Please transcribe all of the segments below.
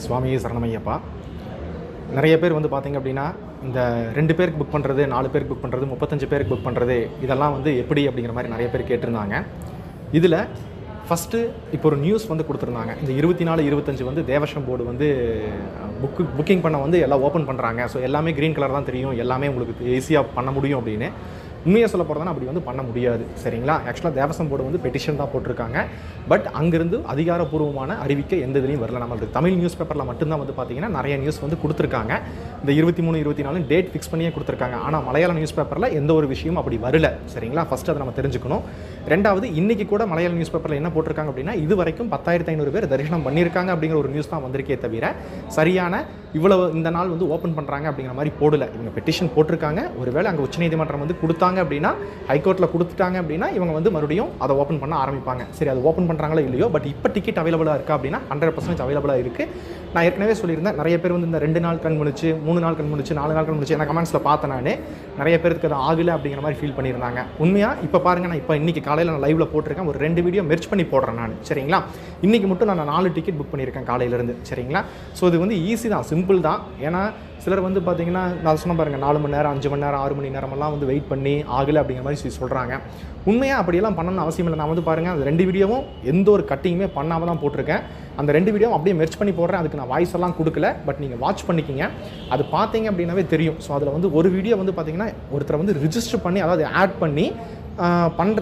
சுவாமியே சரணமையப்பா. நிறைய பேர் வந்து பார்த்தீங்க அப்படின்னா, இந்த 2 பேருக்கு புக் பண்ணுறது, 4 பேருக்கு புக் பண்ணுறது, 35 பேருக்கு புக் பண்ணுறது, இதெல்லாம் வந்து எப்படி அப்படிங்கிற மாதிரி நிறைய பேர் கேட்டிருந்தாங்க. இதில் ஃபஸ்ட்டு இப்போ ஒரு நியூஸ் வந்து கொடுத்துருந்தாங்க. இந்த 24, 25 வந்து தேவசம் போர்டு வந்து புக்கிங் பண்ண வந்து எல்லாம் ஓப்பன் பண்ணுறாங்க. ஸோ எல்லாமே க்ரீன் கலர் தான் தெரியும், எல்லாமே உங்களுக்கு ஈஸியாக பண்ண முடியும் அப்படின்னு. உண்மையாக சொல்ல போகிறதுனா அப்படி வந்து பண்ண முடியாது, சரிங்களா? ஆக்சுவலாக தேவசம் போர்டு வந்து பெட்டிஷன் தான் போட்டிருக்காங்க. பட் அங்கேருந்து அதிகாரப்பூர்வமான அறிவிக்கை எந்த இதுலையும் வரல. நம்மளுக்கு தமிழ் நியூஸ் பேப்பரில் மட்டும்தான் வந்து பார்த்தீங்கன்னா நிறைய நியூஸ் வந்து கொடுத்துருக்காங்க. இந்த 23, 24 டேட் ஃபிக்ஸ் பண்ணியே கொடுத்துருக்காங்க. ஆனால் மலையாள நியூஸ் பேப்பரில் எந்த ஒரு விஷயமும் அப்படி வரல, சரிங்களா? ஃபஸ்ட்டு அதை நம்ம தெரிஞ்சுக்கணும். ரெண்டாவது, இன்றைக்கி கூட மலையாள நியூஸ் பேப்பரில் என்ன போட்டிருக்காங்க அப்படின்னா, இது வரைக்கும் 10,500 பேர் தரிசனம் பண்ணியிருக்காங்க அப்படிங்கிற ஒரு நியூஸ் தான் வந்திருக்கே தவிர, சரியான இவ்வளவு இந்த நாள் வந்து ஓப்பன் பண்ணுறாங்க அப்படிங்கிற மாதிரி போடல. இவங்க பெட்டிஷன் போட்டிருக்காங்க. ஒருவேளை அங்கே உச்சநீதிமன்றம் வந்து கொடுத்தாங்க அப்படின்னா, ஹைகோர்ட்டில் கொடுத்துட்டாங்க அப்படின்னா, இவங்க வந்து மறுபடியும் அதை ஓப்பன் பண்ண ஆரம்பிப்பாங்க. சரி, அது ஓப்பன் பண்ணுறாங்களோ இல்லையோ, பட் இப்போ டிக்கெட் அவைலபிளாக இருக்கா அப்படின்னா 100% அவைலபிளாக இருக்குது. நான் ஏற்கனவே சொல்லியிருந்தேன், நிறைய பேர் வந்து இந்த 2 நாள் கண் முழிச்சு, 3 நாள் கண் முழிச்சு, 4 நாள் கண் முழிச்சு, என்ன கமெண்ட்ஸில் பார்த்தேன் நான். நிறைய பேருக்கு அது ஆகலை அப்படிங்கிற மாதிரி ஃபீல் பண்ணியிருந்தாங்க. உண்மையாக இப்போ பாருங்கள், நான் இப்போ இன்றைக்கி காலையில் நான் லைவில் போட்டிருக்கேன். ஒரு 2 வீடியோ மெர்ச் பண்ணி போடுறேன் நான், சரிங்களா? இன்றைக்கி மட்டும் நான் 4 டிக்கெட் புக் பண்ணியிருக்கேன் காலையிலேருந்து, சரிங்களா? ஸோ இது வந்து ஈஸி தான், சிம்பிள் தான். ஏன்னா சிலர் வந்து பார்த்தீங்கன்னா, நான் சொன்ன பாருங்கள், 4 மணி நேரம், 5 மணி நேரம், 6 மணி நேரமெல்லாம் வந்து வெயிட் பண்ணி ஆகலை அப்படிங்கிற மாதிரி சொல்கிறாங்க. உண்மையாக அப்படியெல்லாம் பண்ணணும்னு அவசியம் இல்லை. நான் வந்து பாருங்கள், அந்த 2 வீடியோவும் எந்த ஒரு கட்டிங்குமே பண்ணாமல் தான் போட்டிருக்கேன். அந்த 2 வீடியோவும் அப்படியே மெர்ச் பண்ணி போடுறேன். அதுக்கு நான் வாய்ஸ் எல்லாம் கொடுக்கல, பட் நீங்கள் வாட்ச் பண்ணிக்கிங்க. அது பார்த்தீங்க அப்படின்னாவே தெரியும். ஸோ அதில் வந்து ஒரு வீடியோ வந்து பார்த்தீங்கன்னா, ஒருத்தரை வந்து ரிஜிஸ்டர் பண்ணி, அதாவது ஆட் பண்ணி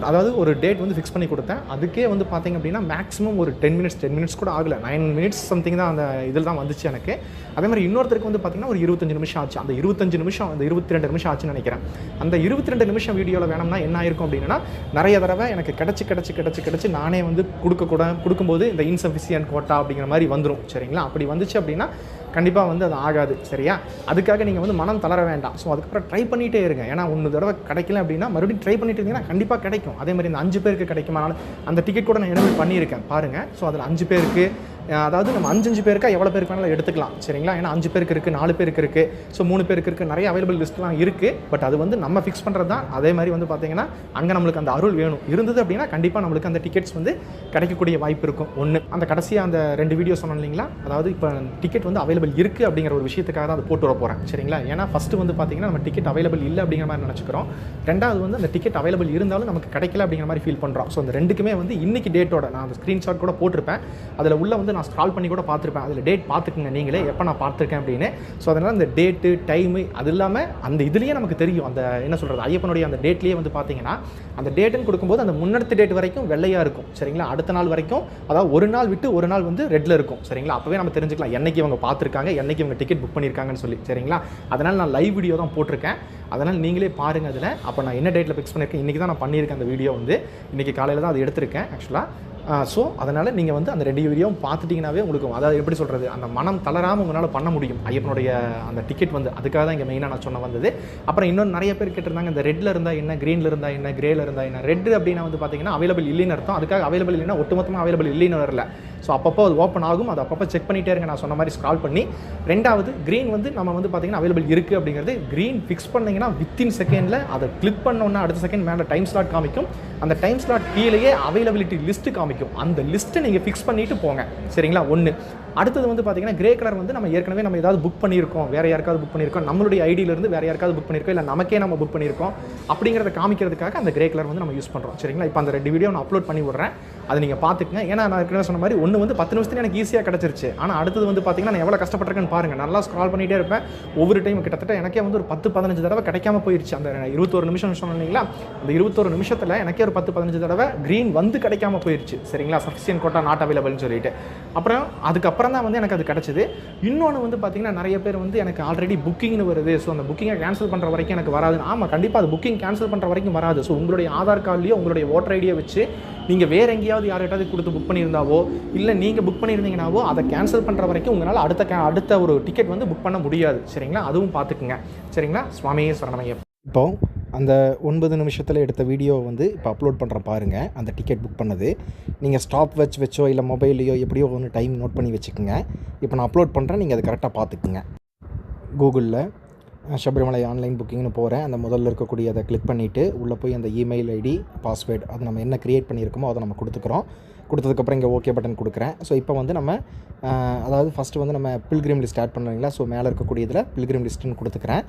அதாவது ஒரு டேட் வந்து ஃபிக்ஸ் பண்ணி கொடுத்தேன். அதுக்கே வந்து பார்த்தீங்க அப்படின்னா மேக்ஸிமம் ஒரு 10 மினிட்ஸ் கூட ஆகலை, 9 மினிட்ஸ் சம்திங் தான் அந்த இதில் தான் வந்துச்சு எனக்கு. அதே மாதிரி இன்னொருத்தருக்கு வந்து பார்த்தீங்கன்னா ஒரு 25 நிமிஷம் ஆச்சு. அந்த 25 நிமிஷம், அந்த 22 நிமிஷம் ஆச்சுன்னு நினைக்கிறேன். அந்த 22 நிமிஷம் வீடியோவில் வேணும்னா என்ன ஆயிருக்கும் அப்படின்னா, நிறைய தடவை எனக்கு கிடச்சி நானே வந்து கொடுக்கும்போது இந்த இன்சஃபிஷியன்ட் கோட்டா அப்படிங்கிற மாதிரி வந்துடும், சரிங்களா? அப்படி வந்துச்சு அப்படின்னா கண்டிப்பாக வந்து அது ஆகாது, சரியா? அதுக்காக நீங்கள் வந்து மனம் தளர வேண்டாம். ஸோ அதுக்கப்புறம் ட்ரை பண்ணிகிட்டே இருங்க. ஏன்னா 1 தடவை கிடைக்கல அப்படின்னா மறுபடியும் ட்ரை பண்ணிட்டு இருந்தீங்கன்னா கண்டிப்பாக கிடைக்கும். அதே மாதிரி இந்த 5 பேருக்கு கிடைக்குமானாலும் அந்த டிக்கெட் கூட நான் எனபிள் பண்ணியிருக்கேன் பாருங்கள். ஸோ அதில் 5 பேருக்கு, அதாவது நம்ம 5 பேருக்கா எவ்வளோ பேருக்கு வேணாலும் எடுத்துக்கலாம், சரிங்களா? ஏன்னா 5 பேருக்கு இருக்குது, 4 பேருக்கு இருக்குது, ஸோ 3 பேருக்கு இருக்குது, நிறைய அவைலபிள் லிஸ்ட்லாம் இருக்குது. பட் அது வந்து நம்ம ஃபிக்ஸ் பண்ணுறது தான். அதே மாதிரி வந்து பார்த்தீங்கன்னா அங்கே நம்மளுக்கு அந்த அருள் வேணும் இருந்தது அப்படின்னா கண்டிப்பாக நம்மளுக்கு அந்த டிக்கெட்ஸ் வந்து கிடைக்கக்கூடிய வாய்ப்பு இருக்கும். ஒன்று, அந்த கடைசியாக அந்த 2 வீடியோ சொன்னோம் இல்லைங்களா, அதாவது இப்போ டிக்கெட் வந்து அவைலபிள் இருக்குது அப்படிங்கிற ஒரு விஷயத்துக்காக தான் அதை போட்டு வர போகிறேன், சரிங்களா? ஏன்னா ஃபஸ்ட்டு வந்து பார்த்தீங்கன்னா நம்ம டிக்கெட் அவைலபிள் இல்லை அப்படிங்கிற மாதிரி நினச்சிக்கிறோம். ரெண்டாவது வந்து அந்த டிக்கெட் அவைலபிள் இருந்தாலும் நமக்கு கிடைக்கல அப்படிங்கிற மாதிரி ஃபீல் பண்ணுறோம். ஸோ அந்த 2க்குமே வந்து இன்றைக்கி டேட்டோட நான் அந்த ஸ்க்ரீன்ஷாட் கூட போட்டிருப்பேன். அதில் உள்ள வந்து நான் ஸ்க்ரால் பண்ணி கூட பார்த்துருப்பேன். அதில் டேட் பார்த்துக்குங்க நீங்களே, எப்போ நான் பார்த்துருக்கேன் அப்படின்னு. ஸோ அதனால் அந்த டேட்டு, டைமு, அது இல்லாமல் அந்த இதுலேயே நமக்கு தெரியும். அந்த என்ன சொல்கிறது, ஐயப்பனுடைய அந்த டேட்லேயே வந்து பார்த்தீங்கன்னா, அந்த டேட்டுன்னு கொடுக்கும்போது அந்த முன்னடுத்த டேட் வரைக்கும் வெள்ளையாக இருக்கும், சரிங்களா? அடுத்த நாள் வரைக்கும், அதாவது ஒரு நாள் விட்டு ஒரு நாள் வந்து ரெட்டில் இருக்கும், சரிங்களா? அப்போவே நம்ம தெரிஞ்சுக்கலாம் என்னைக்கு இவங்க பார்த்துருக்காங்க, என்னைக்கு இவங்க டிக்கெட் புக் பண்ணியிருக்காங்கன்னு சொல்லி, சரிங்களா? அதனால் நான் லைவ் வீடியோ தான் போட்டிருக்கேன். அதனால் நீங்களே பாருங்கள். அதில் அப்போ நான் என்ன டேட்டில் ஃபிக்ஸ் பண்ணியிருக்கேன், இன்றைக்கி தான் நான் பண்ணியிருக்கேன். அந்த வீடியோ வந்து இன்றைக்கி காலையில் தான் அது எடுத்திருக்கேன் ஆக்சுவலாக. ஸோ அதனால் நீங்கள் வந்து அந்த 2 வீடியோவும் பார்த்துட்டிங்கனாவே உங்களுக்கு, அதாவது எப்படி சொல்கிறது, அந்த மனம் தளராமல் உங்களால் பண்ண முடியும் ஐயப்பனுடைய அந்த டிக்கெட் வந்து. அதுக்காக தான் இங்கே மெயினாக நான் சொன்ன வந்தது. அப்புறம் இன்னொன்று நிறைய பேர் கேட்டிருந்தாங்க, இந்த ரெட்டில் இருந்தால் என்ன, க்ரீனில் இருந்தால் என்ன, கிரேயில் இருந்தால் என்ன. ரெட் அப்படின்னா வந்து பார்த்தீங்கன்னா அவைலபிள் இல்லைன்னு அர்த்தம். அதுக்காக அவைலபிள் இல்லைன்னா ஒட்டுமொத்தமாக அவைலபிள் இல்லைன்னு வரல. ஸோ அப்பப்போ அது ஓப்பன் ஆகும், அது அப்பப்போ செக் பண்ணிகிட்டே இருங்க, நான் சொன்ன மாதிரி ஸ்க்ரால் பண்ணி. ரெண்டாவது, க்ரீன் வந்து நம்ம வந்து பார்த்தீங்கன்னா அவைலபிள் இருக்குது அப்படிங்கிறது. க்ரீன் ஃபிக்ஸ் பண்ணிங்கன்னா வித்தின் செகண்டில் அதை கிளிக் பண்ணோன்னா அடுத்த செகண்ட் மேலே டைம் ஸ்லாட் காமிக்கும். அந்த டைம் ஸ்லாட் கீழேயே அவைலபிலிட்டி லிஸ்ட்டு காமிக்கும். அந்த லிஸ்ட்டை நீங்கள் ஃபிக்ஸ் பண்ணிவிட்டு போங்க, சரிங்களா? ஒன்று. அடுத்தது வந்து பார்த்தீங்கன்னா கிரே கலர் வந்து நம்ம ஏற்கனவே நம்ம ஏதாவது புக் பண்ணியிருக்கோம், வேறு யாருக்காவது புக் பண்ணியிருக்கோம், நம்மளுடைய ஐடியிலேருந்து வேறு யாருக்காவது புக் பண்ணியிருக்கோம், இல்லை நமக்கே நம்ம புக் பண்ணியிருக்கோம் அப்படிங்கிறத காமிக்கிறதுக்காக அந்த கிரே கலர் வந்து நம்ம யூஸ் பண்ணுறோம், சரிங்களா? இப்போ அந்த 2 வீடியோ நான் அப்லோட் பண்ணி விட்றேன், அதை நீங்கள் பார்த்துக்குங்க. ஏன்னா நான் ஏற்கனவே சொன்ன மாதிரி ஒன்று வந்து 10 நிமிஷத்துல எனக்கு ஈஸியாக கிடச்சிருச்சு. ஆனால் அடுத்தது வந்து பார்த்தீங்கன்னா நான் எவ்வளோ கஷ்டப்பட்டிருக்கேன்னு பாருங்கள். நல்லா ஸ்க்ரால் பண்ணிகிட்டே இருப்பேன். ஒவ்வொரு டைம் கிட்டத்தட்ட எனக்கே வந்து ஒரு 10-15 தடவை கிடைக்காம போயிடுச்சு. அந்த 21 நிமிஷம் சொன்னீங்களா, அந்த 21 நிமிஷத்தில் எனக்கே ஒரு 10-15 தடவை க்ரீன் வந்து கிடைக்காம போயிடுச்சு, சரிங்களா? சஃபிஷியன்ட் கோட்டா நாட் அவைலபிள்னு சொல்லிட்டு. அப்புறம் அதுக்கப்புறம் தான் வந்து எனக்கு அது கிடச்சிது. இன்னொன்று வந்து பார்த்தீங்கன்னா நிறைய பேர் வந்து எனக்கு ஆல்ரெடி புக்கிங்னு வருது, ஸோ அந்த புக்கிங்கை கேன்சல் பண்ணுற வரைக்கும் எனக்கு வராது. ஆமாம், கண்டிப்பாக அது புக்கிங் கேன்சல் பண்ணுற வரைக்கும் வராது. ஸோ உங்களுடைய ஆதார் கார்ட்லேயோ உங்களுடைய ஓட்டர் ஐடியை வச்சு நீங்கள் வேறு எங்கேயாவது யார்கிட்டாவது கொடுத்து புக் பண்ணியிருந்தாவோ, இல்லை நீங்கள் புக் பண்ணியிருந்தீங்கன்னாவோ அதை கேன்சல் பண்ணுற வரைக்கும் உங்களால் அடுத்த ஒரு டிக்கெட் வந்து புக் பண்ண முடியாது, சரிங்களா? அதுவும் பார்த்துக்குங்க, சரிங்களா? சுவாமியே சரணமையப்பா. இப்போது அந்த 9 நிமிஷத்தில் எடுத்த வீடியோ வந்து இப்போ அப்லோட் பண்ணுற பாருங்கள். அந்த டிக்கெட் புக் பண்ணது நீங்கள் ஸ்டாப் வச்சோ இல்லை மொபைல்லையோ எப்படியோ ஒன்று டைம் நோட் பண்ணி வச்சுக்கோங்க. இப்போ நான் அப்லோட் பண்ணுறேன், நீங்கள் அதை கரெக்டாக பார்த்துக்குங்க. கூகுளில் சபரிமலை ஆன்லைன் புக்கிங்னு போகிறேன். அந்த முதல்ல இருக்கக்கூடிய அதை கிளிக் பண்ணிவிட்டு உள்ளே போய் அந்த இமெயில் ஐடி, பாஸ்வேர்டு, அது நம்ம என்ன க்ரியேட் பண்ணியிருக்கோமோ அதை நம்ம கொடுத்துக்கிறோம். கொடுத்ததுக்கப்புறம் இங்கே ஓகே பட்டன் கொடுக்குறேன். ஸோ இப்போ வந்து நம்ம அதாவது ஃபஸ்ட்டு வந்து நம்ம பில்கிரிம் லிஸ்ட் ஆட் பண்ணுறீங்களா, ஸோ மேலே இருக்கக்கூடியதில் பில்கிரிம் லிஸ்ட்டுன்னு கொடுத்துக்கிறேன்.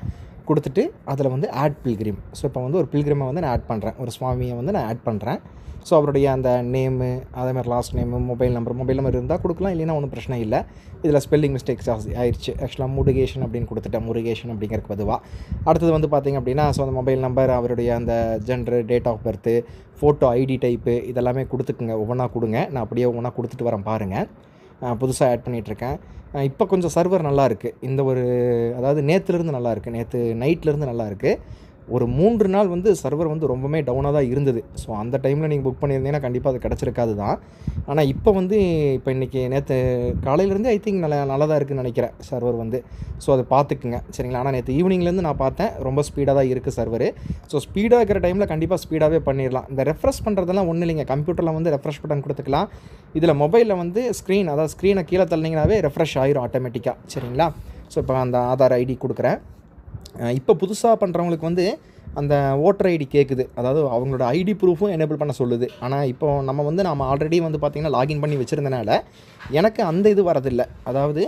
கொடுத்துட்டு அதில் வந்து ஆட் பில்கிரிம். ஸோ இப்போ வந்து ஒரு பில்கிரிமை வந்து நான் ஆட் பண்ணுறேன், ஒரு சுவாமியை வந்து நான் ஆட் பண்ணுறேன். ஸோ அவருடைய அந்த நேமு, அதேமாதிரி லாஸ்ட் நேமு, மொபைல் நம்பர் இருந்தால் கொடுக்கலாம், இல்லைன்னா ஒன்றும் பிரச்சனை இல்லை. இதில் ஸ்பெல்லிங் மிஸ்டேக்ஸ் ஆயிடுச்சு. ஆக்சுவலாக முருகேஷன் அப்படின்னு கொடுத்துட்டேன், முருகேஷன் அப்படிங்கிறக்கு பொதுவாக. அடுத்தது வந்து பார்த்திங்க அப்படின்னா, ஸோ அந்த மொபைல் நம்பர், அவருடைய அந்த gender, date of birth, photo ID type இதெல்லாமே கொடுத்துக்குங்க. ஒவ்வொன்றா கொடுங்க, நான் அப்படியே ஒவ்வொன்றா கொடுத்துட்டு வரேன் பாருங்கள். புதுசாக ஆட் பண்ணிகிட்ருக்கேன். இப்போ கொஞ்சம் சர்வர் நல்லாயிருக்கு. இந்த ஒரு அதாவது நேற்றுலேருந்து நல்லாயிருக்கு, நேற்று நைட்லேருந்து நல்லாயிருக்கு. ஒரு 3 நாள் வந்து சர்வர் வந்து ரொம்பவே டவுனாக தான் இருந்தது. ஸோ அந்த டைமில் நீங்கள் புக் பண்ணியிருந்தீங்கன்னா கண்டிப்பாக அது கிடச்சிருக்காது தான். ஆனால் இப்போ வந்து இப்போ இன்றைக்கி நேற்று காலையிலேருந்து ஐ திங்க் நல்லா தான் இருக்குதுன்னு நினைக்கிறேன் சர்வர் வந்து. ஸோ அதை பார்த்துக்குங்க சரிங்களா. ஆனால் நேற்று ஈவினிங்லேருந்து நான் பார்த்தேன், ரொம்ப ஸ்பீடாக தான் இருக்குது சர்வர். ஸோ ஸ்பீடாக இருக்கிற டைமில் கண்டிப்பாக ஸ்பீடாகவே பண்ணிடலாம். இந்த ரெஃப்ரெஷ் பண்ணுறதெல்லாம் ஒன்றும் இல்லைங்க. கம்ப்யூட்டரில் வந்து ரெஃப்ரெஷ் பட்டன் கொடுத்துக்கலாம். இதில் மொபைலில் வந்து அதாவது ஸ்க்ரீனை கீழே தள்ளினீங்கனாவே ரெஃப்ரெஷ் ஆயிரும் ஆட்டோமேட்டிக்காக சரிங்களா. ஸோ இப்போ அந்த ஆதார் ஐடி கொடுக்குறேன். இப்போ புதுசாக பண்ணுறவங்களுக்கு வந்து அந்த ஓட்டர் ஐடி கேட்குது, அதாவது அவங்களோட ஐடி ப்ரூஃபும் எனேபிள் பண்ண சொல்லுது. ஆனால் இப்போ நம்ம ஆல்ரெடி வந்து பார்த்திங்கன்னா லாகின் பண்ணி வச்சுருந்தனால எனக்கு அந்த இது வரதில்லை. அதாவது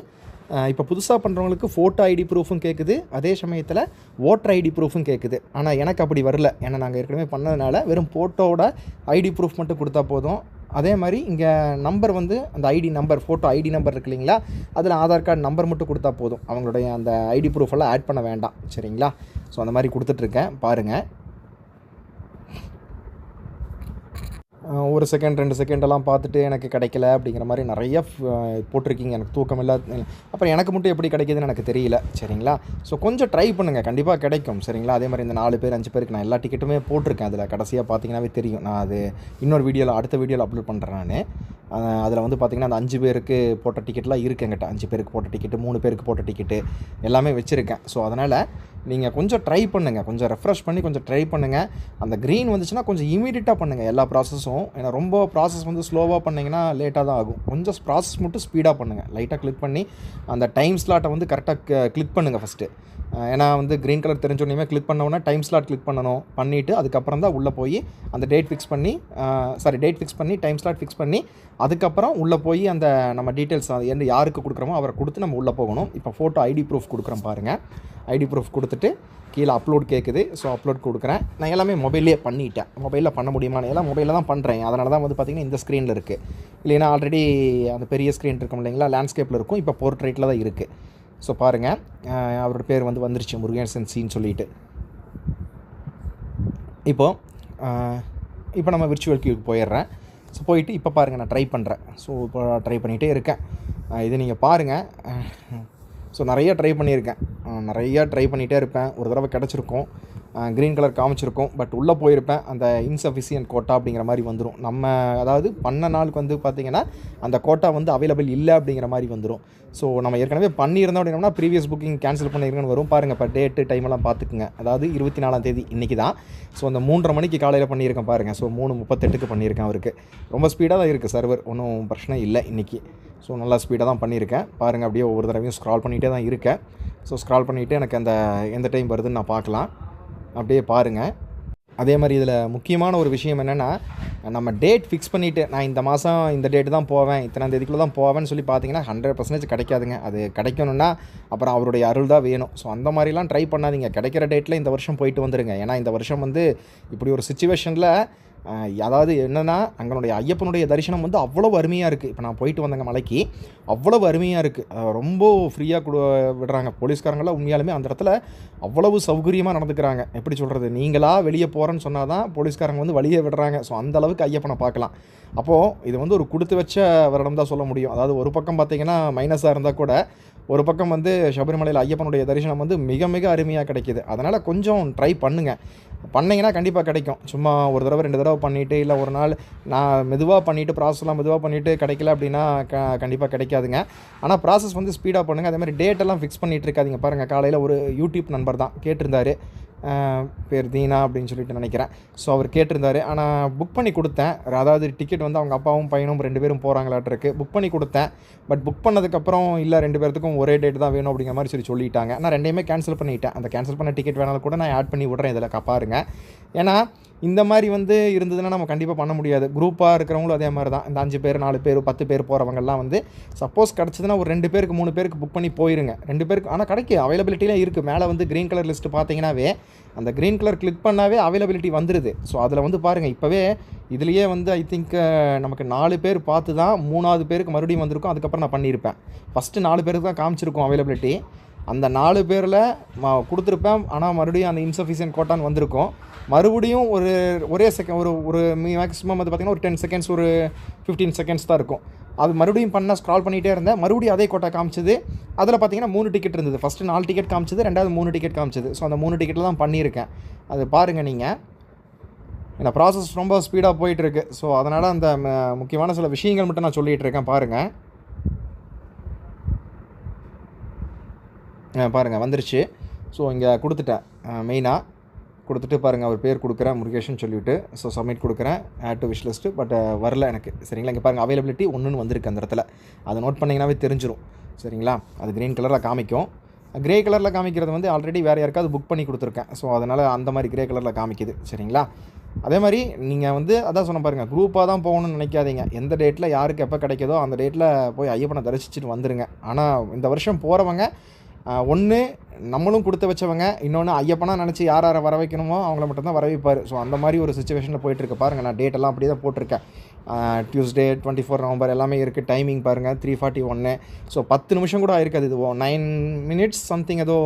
இப்போ புதுசாக பண்ணுறவங்களுக்கு ஃபோட்டோ ஐடி ப்ரூஃபும் கேட்குது, அதே சமயத்தில் ஓட்டர் ஐடி ப்ரூஃபும் கேட்குது. ஆனால் எனக்கு அப்படி வரல, ஏன்னா நாங்கள் ஏற்கனவே பண்ணதுனால வெறும் ஃபோட்டோவோட ஐடி ப்ரூஃப் மட்டும் கொடுத்தா போதும். அதே மாதிரி இங்கே நம்பர் வந்து அந்த ID number, photo ID number இருக்கு இல்லைங்களா, அதில் ஆதார் கார்டு நம்பர் மட்டும் கொடுத்தா போதும், அவங்களுடைய அந்த ஐடி ப்ரூஃபெல்லாம் ஆட் பண்ண வேண்டாம் சரிங்களா. ஸோ அந்த மாதிரி கொடுத்துட்ருக்கேன் பாருங்கள். ஒரு செகண்ட் 2 செகண்டெல்லாம் பார்த்துட்டு எனக்கு கிடைக்கல அப்படிங்கிற மாதிரி நிறைய போட்டிருக்கீங்க. எனக்கு தூக்கம் இல்லாத அப்புறம் எனக்கு மட்டும் எப்படி கிடைக்கிதுன்னு எனக்கு தெரியல சரிங்களா. ஸோ கொஞ்சம் ட்ரை பண்ணுங்கள், கண்டிப்பாக கிடைக்கும் சரிங்களா. அதே மாதிரி இந்த 4 பேர் 5 பேருக்கு நான் எல்லா டிக்கெட்டுமே போட்டிருக்கேன். அதில் கடைசியாக பார்த்தீங்கன்னாவே தெரியும். நான் அது இன்னொரு அடுத்த வீடியோவில் அப்லோட் பண்ணுறேன் நான். அதில் வந்து பார்த்திங்கன்னா அந்த 5 பேருக்கு போட்ட டிக்கெட்லாம் இருக்குது என்கிட்ட. 5 பேருக்கு போட்ட டிக்கெட்டு, 3 பேருக்கு போட்ட டிக்கெட்டு எல்லாமே வச்சுருக்கேன். ஸோ அதனால் நீங்கள் கொஞ்சம் ட்ரை பண்ணுங்கள், கொஞ்சம் ரெஃப்ரெஷ் பண்ணி கொஞ்சம் ட்ரை பண்ணுங்கள். அந்த க்ரீன் வந்துச்சுன்னா கொஞ்சம் இமீடியட்டாக பண்ணுங்கள் எல்லா ப்ராசஸும். ஏன்னா ரொம்ப ப்ராசஸ் வந்து ஸ்லோவாக பண்ணிங்கன்னா லேட்டாக தான் ஆகும். கொஞ்சம் ப்ராசஸ் மட்டும் ஸ்பீடாக பண்ணுங்கள். லைட்டாக கிளிக் பண்ணி அந்த டைம் ஸ்லாட்டை வந்து கரெக்டாக கிளிக் பண்ணுங்கள் ஃபஸ்ட்டு. ஏன்னா வந்து க்ரீன் கலர் தெரிஞ்சோடனே கிளிக் பண்ணோன்னா டைம் ஸ்லாட் கிளிக் பண்ணணும். பண்ணிவிட்டு அதுக்கப்புறம் தான் உள்ளே போய் அந்த டேட் ஃபிக்ஸ் பண்ணி டைம் ஸ்லாட் ஃபிக்ஸ் பண்ணி அதுக்கப்புறம் உள்ளே போய் அந்த நம்ம டீட்டெயில்ஸ் அது யாருக்கு கொடுக்குறோமோ அவரை கொடுத்து நம்ம உள்ளே போகணும். இப்போ ஃபோட்டோ ஐடி ப்ரூஃப் கொடுக்குறோம் பாருங்கள். ஐடி ப்ரூஃப் கொடுத்துட்டு கீழே அப்லோட் கேட்குது. ஸோ அப்லோட் கொடுக்குறேன். நான் எல்லாமே மொபைல்லேயே பண்ணிட்டேன். மொபைலில் பண்ண முடியுமா, நான் எல்லாம் மொபைலில் தான் பண்ணுறேன். அதனால தான் வந்து பார்த்திங்கன்னா இந்த ஸ்க்ரீனில் இருக்குது. இல்லைன்னா ஆல்ரெடி அந்த பெரிய ஸ்க்ரீன் இருக்கும் இல்லைங்களா, லேண்ட்ஸ்கேப்பில் இருக்கும். இப்போ போர்ட்ரேட்டில் தான் இருக்குது. ஸோ பாருங்கள், அவரோட பேர் வந்துருச்சு, முருகேசன் சின்னு சொல்லிட்டு. இப்போ நம்ம விர்ச்சுவல் கியூக்கு போயிடுறேன். ஸோ போயிட்டு இப்போ பாருங்கள், நான் ட்ரை பண்ணுறேன். ஸோ இப்போ ட்ரை பண்ணிகிட்டே இருக்கேன். இது நீங்கள் பாருங்கள். ஸோ நிறையா ட்ரை பண்ணிகிட்டே இருப்பேன். ஒரு தடவை கிடச்சிருக்கும், க்ரீன் கலர் காமிச்சிருக்கும். பட் உள்ளே போயிருப்பேன், அந்த இன்சஃபிஷியன்ட் கோட்டா அப்படிங்கிற மாதிரி வந்துடும். நம்ம அதாவது பண்ண நாளுக்கு வந்து பார்த்திங்கன்னா அந்த கோட்டா வந்து அவைலபிள் இல்லை அப்படிங்கிற மாதிரி வந்துடும். ஸோ நம்ம ஏற்கனவே பண்ணியிருந்தோம் அப்படின்னா ப்ரீவியஸ் புக்கிங் கேன்சல் பண்ணியிருக்கேன்னு வரும் பாருங்கள். இப்போ டேட்டு டைமெல்லாம் பார்த்துக்குங்க. அதாவது 24ஆம் தேதி இன்றைக்கி தான். ஸோ அந்த 3:30 மணிக்கு காலையில் பண்ணியிருக்கேன் பாருங்கள். ஸோ 3:38க்கு பண்ணியிருக்கேன். அவருக்கு ரொம்ப ஸ்பீடாக தான் இருக்குது சர்வர், ஒன்றும் பிரச்சனை இல்லை இன்றைக்கி. ஸோ நல்லா ஸ்பீடாக தான் பண்ணியிருக்கேன் பாருங்கள். அப்படியே ஒவ்வொரு தடவையும் ஸ்க்ரால் பண்ணிகிட்டே தான் இருக்கேன். ஸோ ஸ்க்ரால் பண்ணிவிட்டு எனக்கு அந்த எந்த டைம் வருதுன்னு நான் பார்க்கலாம். அப்படியே பாருங்கள். அதே மாதிரி இதில் முக்கியமான ஒரு விஷயம் என்னென்னா, நம்ம டேட் ஃபிக்ஸ் பண்ணிவிட்டு நான் இந்த மாதம் இந்த டேட்டு தான் போவேன், இத்தனாம் தேதிக்குள்ளே தான் போவேன்னு சொல்லி பார்த்தீங்கன்னா 100% கிடைக்காதுங்க. அது கிடைக்கணுன்னா அப்புறம் அவருடைய அருள் தான் வேணும். ஸோ அந்த மாதிரிலாம் ட்ரை பண்ணாதீங்க. கிடைக்கிற டேட்டில் இந்த வருஷம் போயிட்டு வந்துடுங்க. ஏன்னா இந்த வருஷம் வந்து இப்படி ஒரு சிச்சுவேஷனில் அதாவது என்னென்னா, அங்கனுடைய ஐயப்பனுடைய தரிசனம் வந்து அவ்வளோ அருமையாக இருக்குது. இப்போ நான் போயிட்டு வந்தேங்க மலைக்கு, அவ்வளவு அருமையாக இருக்குது. ரொம்ப ஃப்ரீயாக விடுறாங்க போலீஸ்காரங்களாம். உண்மையாலுமே அந்த இடத்துல அவ்வளவு சௌகரியமாக நடந்துக்கிறாங்க. எப்படி சொல்கிறது, நீங்களாக வெளியே போகிறேன்னு சொன்னால் தான் போலீஸ்காரங்க வந்து வழியே விடுறாங்க. ஸோ அந்தளவுக்கு ஐயப்பனை பார்க்கலாம். அப்போது இது வந்து ஒரு கொடுத்து வச்ச வருடம் தான் சொல்ல முடியும். அதாவது ஒரு பக்கம் பார்த்திங்கன்னா மைனஸாக இருந்தால் கூட, ஒரு பக்கம் வந்து சபரிமலையில் ஐயப்பனுடைய தரிசனம் வந்து மிக மிக அருமையாக கிடைக்கிது. அதனால் கொஞ்சம் ட்ரை பண்ணுங்கள். பண்ணிங்கன்னா கண்டிப்பாக கிடைக்கும். சும்மா ஒரு தடவை 2 தடவை பண்ணிவிட்டு, இல்லை ஒரு நாள் நான் மெதுவாக பண்ணிவிட்டு ப்ராசஸ்லாம் மெதுவாக பண்ணிவிட்டு கிடைக்கல அப்படின்னா கண்டிப்பாக கிடைக்காதுங்க. ஆனால் ப்ராசஸ் வந்து ஸ்பீடாக பண்ணுங்கள். அதே மாதிரி டேட்டெல்லாம் ஃபிக்ஸ் பண்ணிகிட்டு இருக்காதிங்க. பாருங்கள், காலையில் ஒரு யூடியூப் நண்பர் தான் கேட்டிருந்தார், பேர் தீனா அப்படின்னு சொல்லிட்டு நினைக்கிறேன். ஸோ அவர் கேட்டிருந்தார். ஆனால் புக் பண்ணி கொடுத்தேன். அதாவது டிக்கெட் வந்து அவங்க அப்பாவும் பையனும் 2 பேரும் போகிறாங்களாட்டிருக்கு. புக் பண்ணி கொடுத்தேன். பட் புக் பண்ணதுக்கப்புறம் இல்லை 2 பேர்த்துக்கும் ஒரே டேட் தான் வேணும் அப்படிங்கிற மாதிரி சொல்லிட்டாங்க. நான் 2யுமே கேன்சல் பண்ணிவிட்டேன். அந்த கேன்சல் பண்ண டிக்கெட் வேணாலும் கூட நான் ஆட் பண்ணி விட்றேன் இதில் பாருங்கள். ஏன்னா இந்த மாதிரி வந்து இருந்ததுன்னா நம்ம கண்டிப்பாக பண்ண முடியாது. குரூப்பாக இருக்கிறவங்களும் அதே மாதிரி தான். இந்த 5 பேர் 4 பேர் 10 பேர் போகிறவங்கலாம் வந்து சப்போஸ் கிடச்சதுன்னா ஒரு 2 பேருக்கு 3 பேருக்கு புக் பண்ணி போயிருங்க. 2 பேருக்கு ஆனால் கிடைக்கும், அவைலபிலிட்டிலாம் இருக்குது. மேலே வந்து க்ரீன் கலர் லிஸ்ட்டு பார்த்தீங்கன்னாவே அந்த க்ரீன் கலர் கிளிக் பண்ணாவே அவைலபிலிட்டி வந்துடுது. ஸோ அதில் வந்து பாருங்கள், இப்போவே இதுலேயே வந்து ஐ திங்க் நமக்கு 4 பேர் பார்த்து தான் 3வது பேருக்கு மறுபடியும் வந்திருக்கும். அதுக்கப்புறம் நான் பண்ணியிருப்பேன். ஃபஸ்ட்டு 4 பேருக்கு தான் காமிச்சிருக்கும் அவைலபிலிட்டி. அந்த 4 பேரில் கொடுத்துருப்பேன். ஆனால் மறுபடியும் அந்த இன்சஃபிஷியன்ட் கோட்டான்னு வந்திருக்கும். மறுபடியும் ஒரே செகண்ட் ஒரு மேக்ஸிமம் வந்து பார்த்திங்கன்னா ஒரு 10 செகண்ட்ஸ் ஒரு 15 செகண்ட்ஸ் தான் இருக்கும். அது மறுபடியும் ஸ்க்ரால் பண்ணிகிட்டே இருந்தேன். மறுபடியும் அதே கோட்டா காமிச்சது. அதில் பார்த்திங்கன்னா 3 டிக்கெட் இருந்தது. ஃபஸ்ட்டு 4 டிக்கெட் காமிச்சது, 2வது 3 டிக்கெட் காமிச்சது. ஸோ அந்த 3 டிக்கெட்டில் தான் பண்ணியிருக்கேன். அது பாருங்கள் நீங்கள். ஏன்னா ப்ராசஸ் ரொம்ப ஸ்பீடாக போயிட்டுருக்கு. ஸோ அதனால் அந்த முக்கியமான சில விஷயங்கள் மட்டும் நான் சொல்லிகிட்டு இருக்கேன். பாருங்கள் வந்துருச்சு. ஸோ இங்கே கொடுத்துட்டேன். மெயினாக கொடுத்துட்டு பாருங்கள், அவர் பேர் கொடுக்குறேன், முருகேஷன் சொல்லிவிட்டு. ஸோ சப்மிட் கொடுக்குறேன், add to wish list. But வரல எனக்கு. சரிங்களா, இங்கே பாருங்கள் அவைலபிலிட்டி 1ன்னு வந்திருக்கு அந்த இடத்துல. அதை நோட் பண்ணிங்கன்னாவே தெரிஞ்சிடும். சரிங்களா, அது க்ரீன் கலரில் காமிக்கும். க்ரே கலரில் காமிக்கிறது வந்து ஆல்ரெடி வேறு யாருக்காவது புக் பண்ணி கொடுத்துருக்கேன். ஸோ அதனால் அந்த மாதிரி க்ரே கலரில் காமிக்குது. சரிங்களா, அதே மாதிரி நீங்கள் வந்து அதான் சொன்ன பாருங்கள், குரூப்பாக தான் போகணும்னு நினைக்காதீங்க. எந்த டேட்டில் யாருக்கு எப்போ கிடைக்குதோ அந்த டேட்டில் போய் ஐயப்பனை தரிசிச்சுட்டு வந்துடுங்க. ஆனால் இந்த வருஷம் போகிறவங்க ஒன்று நம்மளும் கொடுத்து வச்சவங்க, இன்னொன்று ஐயப்பனா நினச்சி யார் யாரை வர வைக்கணுமோ அவங்கள மட்டும்தான் வர வைப்பார். ஸோ அந்த மாதிரி ஒரு சுச்சுவேஷனில் போயிட்டுருக்கு. பாருங்கள், நான் டேட்டெல்லாம் அப்படியே தான் போட்டிருக்கேன். டியூஸ்டே 24 நவம்பர் எல்லாமே இருக்குது. டைமிங் பாருங்கள் 3:41. ஸோ 10 நிமிஷம் கூட ஆயிருக்காது. இது 9 மினிட்ஸ் சம்திங் ஏதோ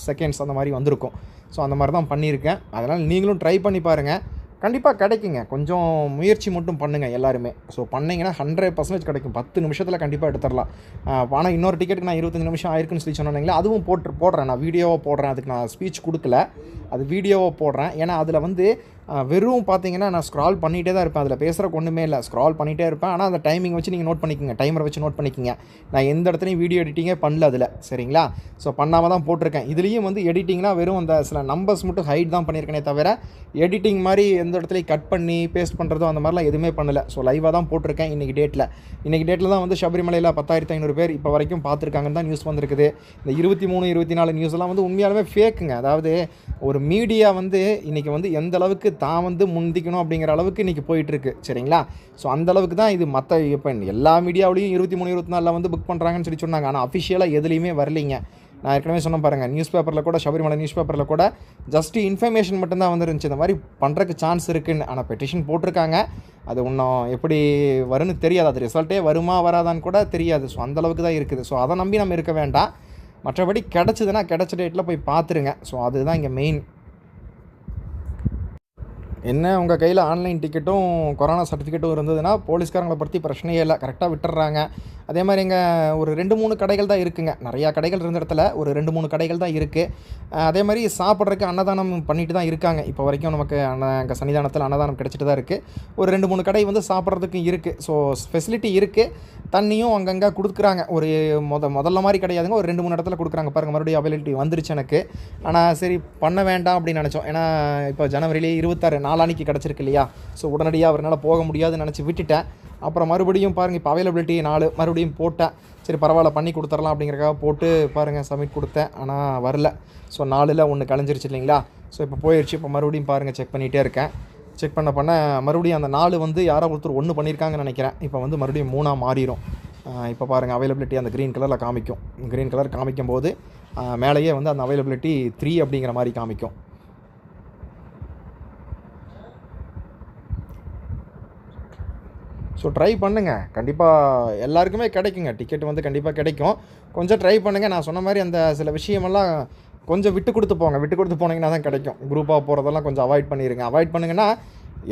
செகண்ட்ஸ் அந்த மாதிரி வந்திருக்கும். ஸோ அந்த மாதிரி தான் பண்ணியிருக்கேன். அதனால் நீங்களும் ட்ரை பண்ணி பாருங்கள், கண்டிப்பாக கிடைக்குங்க. கொஞ்சம் முயற்சி மட்டும் பண்ணுங்கள் எல்லாருமே. ஸோ பண்ணிங்கன்னா 100% கிடைக்கும். 10 நிமிஷத்தில் கண்டிப்பாக எடுத்துடலாம். ஆனால் இன்னொரு டிக்கெட்டுக்கு நான் 25 நிமிஷம் ஆயிருக்குன்னு சொல்லி சொன்னீங்களா, அதுவும் போடுறேன். நான் வீடியோவாக போடுறேன். அதுக்கு நான் ஸ்பீச் கொடுக்கல, அது வீடியோவாக போடுறேன். ஏன்னா அதில் வந்து வெறும் பார்த்தீங்கன்னா நான் ஸ்க்ரால் பண்ணிகிட்டே தான் இருப்பேன். அதில் பேசுகிறக்கு ஒன்றுமே இல்லை, ஸ்க்ரால் பண்ணிகிட்டே இருப்பேன். ஆனால் அந்த டைமிங் வச்சு நீங்கள் நோட் பண்ணிக்கோங்க, டைமரை வச்சு நோட் பண்ணிக்கோங்க. நான் எந்த இடத்துலையும் வீடியோ எடிட்டிங்கே பண்ணல அதில். சரிங்களா, ஸோ பண்ணாமல் தான் போட்டிருக்கேன். இதுலேயும் வந்து எடிட்டிங்னால் வெறும் அந்த சில நம்பர்ஸ் மட்டும் ஹைட் தான் பண்ணியிருக்கேனே தவிர எடிட்டிங் மாதிரி எந்த இடத்துலையும் கட் பண்ணி பேஸ்ட் பண்ணுறதோ அந்த மாதிரிலாம் எதுவுமே பண்ணலை. ஸோ லைவாக தான் போட்டிருக்கேன். இன்றைக்கி டேட்டில் தான் வந்து சபரிமலையில் 10,500 பேர் இப்போ வரைக்கும் பார்த்துருக்காங்கன்னு தான் நியூஸ் வந்திருக்குது. இந்த 23, 24 நியூஸ்லாம் வந்து உண்மையாலுமே ஃபேக்குங்க. அதாவது ஒரு மீடியா வந்து இன்றைக்கி வந்து எந்த அளவுக்கு தான் வந்து முந்திக்கணும் அப்படிங்கிற அளவுக்கு இன்றைக்கி போயிட்டுருக்கு. சரிங்களா, ஸோ அந்தளவுக்கு தான் இது. மற்ற இப்போ எல்லா மீடியாவிலையும் 23, 24 வந்து புக் பண்ணுறாங்கன்னு சொல்லி சொன்னாங்க. ஆனால் அஃபிஷியலாக எதுலேயுமே வரலைங்க. நான் ஏற்கனவே சொன்ன பாருங்கள், நியூஸ் பேப்பரில் கூட, சபரிமலை நியூஸ் பேப்பரில் கூட ஜஸ்ட் இன்ஃபர்மேஷன் மட்டும்தான் வந்துருந்துச்சு, இந்த மாதிரி பண்ணுறதுக்கு சான்ஸ் இருக்குதுன்னு. ஆனால் பெட்டிஷன் போட்டிருக்காங்க. அது இன்னும் எப்படி வரும்னு தெரியாது. அது ரிசல்ட்டே வருமா வராதான்னு கூட தெரியாது. ஸோ அந்தளவுக்கு தான் இருக்குது. ஸோ அதை நம்பி நம்ம இருக்க வேண்டாம். மற்றபடி கிடச்சிதுன்னா கிடச்ச டேட்டில் போய் பார்த்துருங்க. ஸோ அதுதான் இங்கே மெயின். என்ன உங்கள் கையில் ஆன்லைன் டிக்கெட்டும் கொரோனா சர்டிஃபிகேட்டும் இருந்ததுன்னா போலீஸ்காரங்களை பற்றி பிரச்சனையே இல்லை, கரெக்டாக விட்டுறாங்க. அதே மாதிரி இங்கே ஒரு 2-3 கடைகள் தான் இருக்குங்க. நிறையா கடைகள் இருந்த இடத்துல ஒரு 2-3 கடைகள் தான் இருக்குது. அதே மாதிரி சாப்பிட்றதுக்கு அன்னதானம் பண்ணிட்டு தான் இருக்காங்க. இப்போ வரைக்கும் நமக்கு இங்கே சன்னிதானத்தில் அன்னதானம் கிடச்சிட்டு தான் இருக்குது. ஒரு 2-3 கடை வந்து சாப்பிட்றதுக்கும் இருக்குது. ஸோ ஃபெசிலிட்டி இருக்குது. தண்ணியும் அங்கங்கே கொடுக்குறாங்க. ஒரு முதல்ல மாதிரி கிடையாதுங்க, ஒரு 2-3 இடத்துல கொடுக்குறாங்க. பாருங்கள், மறுபடியும் அவைலபிலிட்டி வந்துருச்சு எனக்கு. ஆனால் சரி பண்ண வேண்டாம் அப்படின்னு நினச்சோம். ஏன்னா இப்போ ஜனவரிலேயே 26 நாளானிக்கு கிடச்சிருக்கு இல்லையா. ஸோ உடனடியாக அவரால் போக முடியாதுன்னு நினச்சி விட்டுட்டேன். அப்புறம் மறுபடியும் பாருங்கள், இப்போ அவைலபிலிட்டி 4 மறுபடியும் போட்டேன். சரி பரவாயில்ல, பண்ணி கொடுத்துடலாம் அப்படிங்கிறக்காக போட்டு பாருங்கள் சப்மிட் கொடுத்தேன். ஆனால் வரல. ஸோ 4ல் 1 கலைஞ்சிருச்சு இல்லைங்களா. ஸோ இப்போ போயிடுச்சு. இப்போ மறுபடியும் பாருங்கள் செக் பண்ணிகிட்டே இருக்கேன். செக் பண்ண மறுபடியும் அந்த 4 வந்து யாரோ ஒருத்தர் 1 பண்ணியிருக்காங்கன்னு நினைக்கிறேன். இப்போ வந்து மறுபடியும் 3ஆக மாறிடும். இப்போ பாருங்கள் அவைலபிலிட்டி அந்த க்ரீன் கலரில் காமிக்கும். க்ரீன் கலர் காமிக்கும் போது மேலேயே வந்து அந்த அவைலபிலிட்டி 3 அப்படிங்கிற மாதிரி காமிக்கும். ஸோ ட்ரை பண்ணுங்கள், கண்டிப்பாக எல்லாருக்குமே கிடைக்குங்க. டிக்கெட் வந்து கண்டிப்பாக கிடைக்கும். கொஞ்சம் ட்ரை பண்ணுங்கள். நான் சொன்ன மாதிரி அந்த சில விஷயமெல்லாம் கொஞ்சம் விட்டு கொடுத்து போனீங்கன்னா தான் கிடைக்கும். குரூப்பாக போகிறதெல்லாம் கொஞ்சம் அவாய்ட் பண்ணிடுங்க. அவாய்ட் பண்ணுங்கன்னா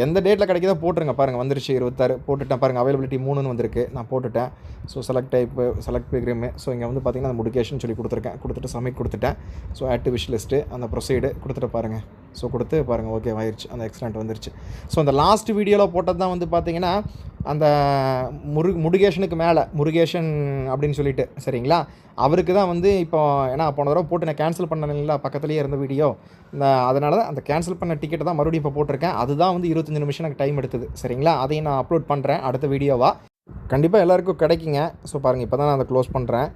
எந்த டேட்டில் கிடைக்குதோ போட்டுருங்க. பாருங்கள் வந்துருச்சு 26 போட்டுட்டேன். பாருங்கள் அவைலபிலிட்டி 3ன்னு வந்திருக்கு, நான் போட்டுட்டேன். So select pilgrim. ஸோ இங்கே வந்து பார்த்திங்கன்னா அந்த முருகேஷன் சொல்லி கொடுத்துட்டு சப்மிட் கொடுத்துட்டேன். So add to wish list அந்த ப்ரொசீடு கொடுத்துட்டு பாருங்கள். ஸோ கொடுத்து பாருங்கள் ஓகே ஆயிடுச்சு, அந்த எக்ஸலண்ட் வந்துருச்சு. ஸோ அந்த லாஸ்ட் வீடியோவில் போட்டது தான் வந்து பார்த்திங்கன்னா அந்த முருகேஷனுக்கு மேலே முருகேஷன் அப்படின்னு சொல்லிட்டு, சரிங்களா, அவருக்கு தான் வந்து இப்போ ஏன்னா போன தடவை போட்டு நான் கேன்சல் பண்ணலைங்களா, பக்கத்துலேயே இருந்த வீடியோ. அதனால தான் அந்த கேன்சல் பண்ண டிக்கெட்டை தான் மறுபடியும் இப்போ போட்டிருக்கேன். அதுதான் வந்து 25 நிமிஷம் எனக்கு டைம் எடுத்தது. சரிங்களா, அதையும் நான் அப்லோட் பண்ணுறேன் அடுத்த வீடியோவாக. கண்டிப்பாக எல்லாேருக்கும் கிடைக்குங்க. ஸோ பாருங்கள் இப்போ தான் நான் அதை க்ளோஸ் பண்ணுறேன்.